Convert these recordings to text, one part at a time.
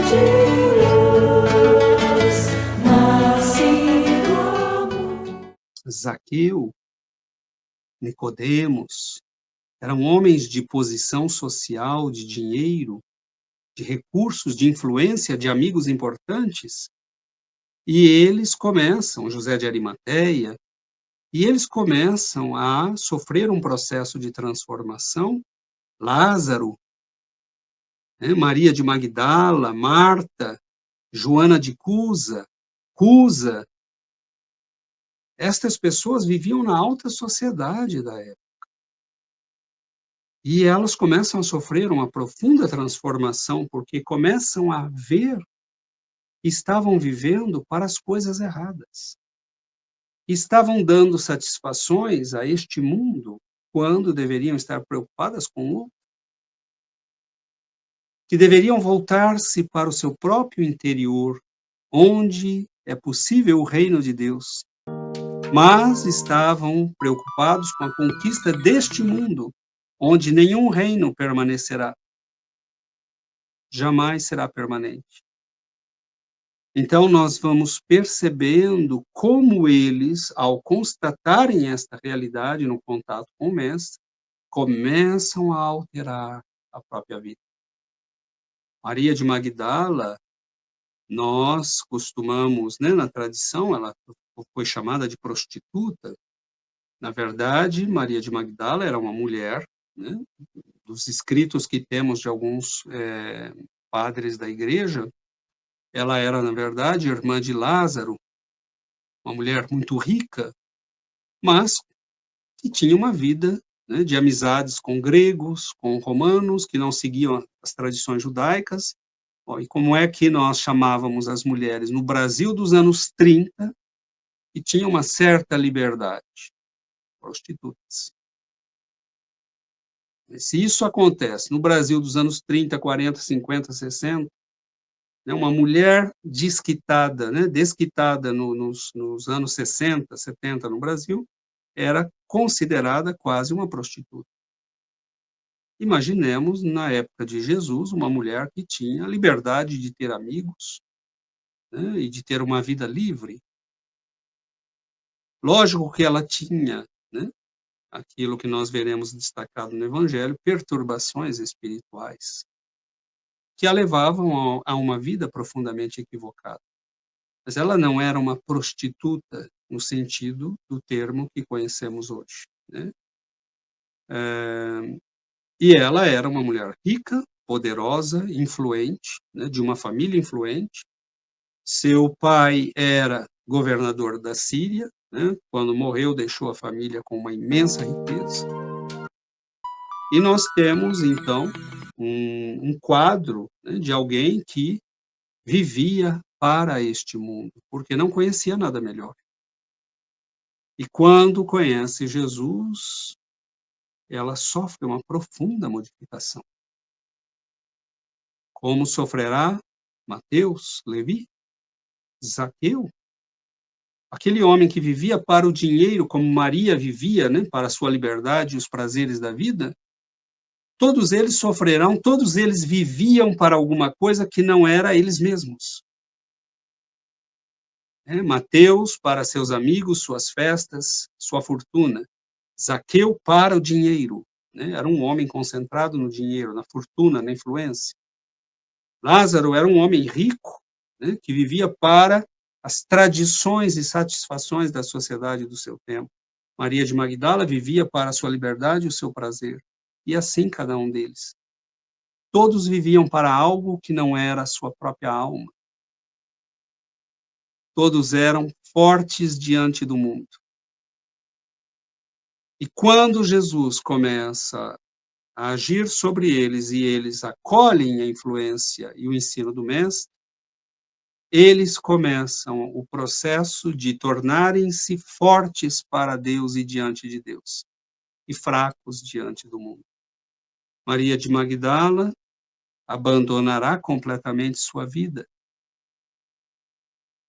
de luz, nascido amor. Zaqueu, Nicodemos, eram homens de posição social, de dinheiro, de recursos, de influência, de amigos importantes, e eles começam, José de Arimateia, e eles começam a sofrer um processo de transformação. Lázaro, né, Maria de Magdala, Marta, Joana de Cusa, estas pessoas viviam na alta sociedade da época. E elas começam a sofrer uma profunda transformação, porque começam a ver que estavam vivendo para as coisas erradas. Estavam dando satisfações a este mundo, quando deveriam estar preocupadas com o outro. Que deveriam voltar-se para o seu próprio interior, onde é possível o reino de Deus. Mas estavam preocupados com a conquista deste mundo, onde nenhum reino permanecerá, jamais será permanente. Então, nós vamos percebendo como eles, ao constatarem esta realidade no contato com o Mestre, começam a alterar a própria vida. Maria de Magdala, nós costumamos, né, na tradição, ela foi chamada de prostituta. Na verdade, Maria de Magdala era uma mulher, né, dos escritos que temos de alguns padres da igreja, ela era, na verdade, irmã de Lázaro, uma mulher muito rica, mas que tinha uma vida, né, de amizades com gregos, com romanos, que não seguiam as tradições judaicas. Ó, e como é que nós chamávamos as mulheres no Brasil dos anos 30, que tinham uma certa liberdade? Prostitutas. Se isso acontece no Brasil dos anos 30, 40, 50, 60, né, uma mulher desquitada, né, desquitada nos anos 60, 70 no Brasil, era considerada quase uma prostituta. Imaginemos, na época de Jesus, uma mulher que tinha a liberdade de ter amigos, né, e de ter uma vida livre. Lógico que ela tinha, né, aquilo que nós veremos destacado no Evangelho, perturbações espirituais, que a levavam a uma vida profundamente equivocada. Mas ela não era uma prostituta no sentido do termo que conhecemos hoje, né? E ela era uma mulher rica, poderosa, influente, né, de uma família influente. Seu pai era governador da Síria, né? Quando morreu, deixou a família com uma imensa riqueza. E nós temos, então, um quadro, né, de alguém que vivia para este mundo, porque não conhecia nada melhor. E quando conhece Jesus, ela sofre uma profunda modificação. Como sofrerá Mateus, Levi, Zaqueu? Aquele homem que vivia para o dinheiro, como Maria vivia, né, para a sua liberdade e os prazeres da vida, todos eles sofrerão, todos eles viviam para alguma coisa que não era eles mesmos. Mateus para seus amigos, suas festas, sua fortuna. Zaqueu para o dinheiro, né? Era um homem concentrado no dinheiro, na fortuna, na influência. Lázaro era um homem rico, né, que vivia para as tradições e satisfações da sociedade do seu tempo. Maria de Magdala vivia para a sua liberdade e o seu prazer. E assim cada um deles. Todos viviam para algo que não era a sua própria alma. Todos eram fortes diante do mundo. E quando Jesus começa a agir sobre eles e eles acolhem a influência e o ensino do Mestre, eles começam o processo de tornarem-se fortes para Deus e diante de Deus, e fracos diante do mundo. Maria de Magdala abandonará completamente sua vida,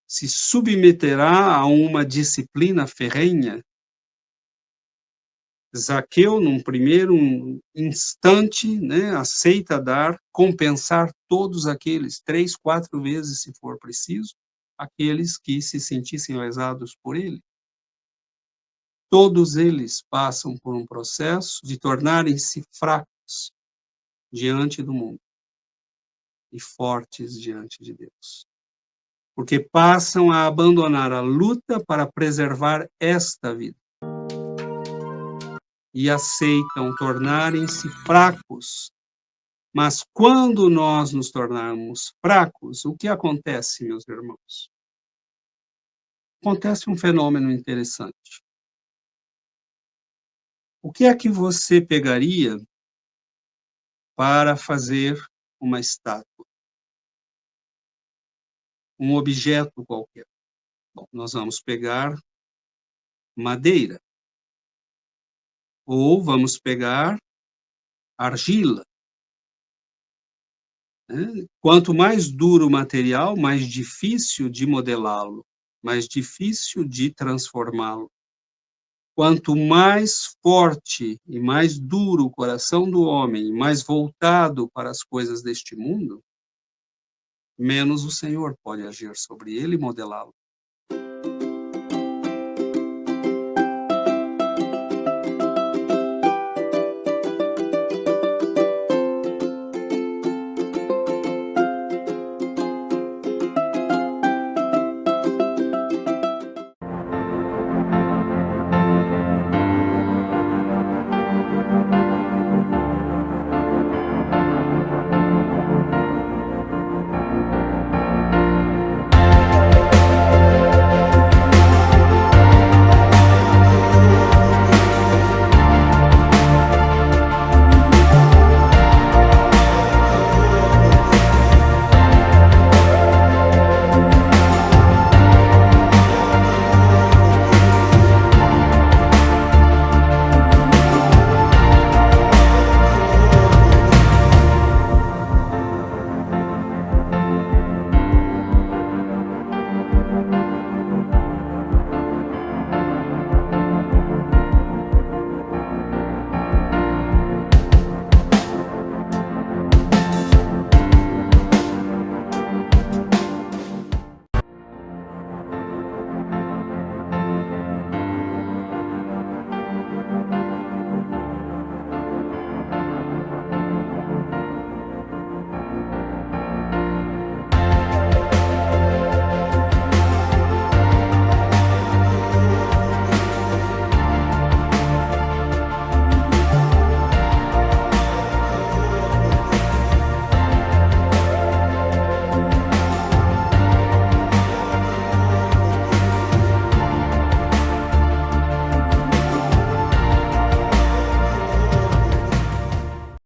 se submeterá a uma disciplina ferrenha, Zaqueu, num primeiro instante, né, aceita dar, compensar todos aqueles, 3, 4 vezes, se for preciso, aqueles que se sentissem lesados por ele. Todos eles passam por um processo de tornarem-se fracos diante do mundo e fortes diante de Deus, porque passam a abandonar a luta para preservar esta vida e aceitam tornarem-se fracos. Mas quando nós nos tornarmos fracos, o que acontece, meus irmãos? Acontece um fenômeno interessante. O que é que você pegaria para fazer uma estátua? Um objeto qualquer. Bom, nós vamos pegar madeira, ou vamos pegar argila, né? Quanto mais duro o material, mais difícil de modelá-lo, mais difícil de transformá-lo. Quanto mais forte e mais duro o coração do homem, mais voltado para as coisas deste mundo, menos o Senhor pode agir sobre ele e modelá-lo.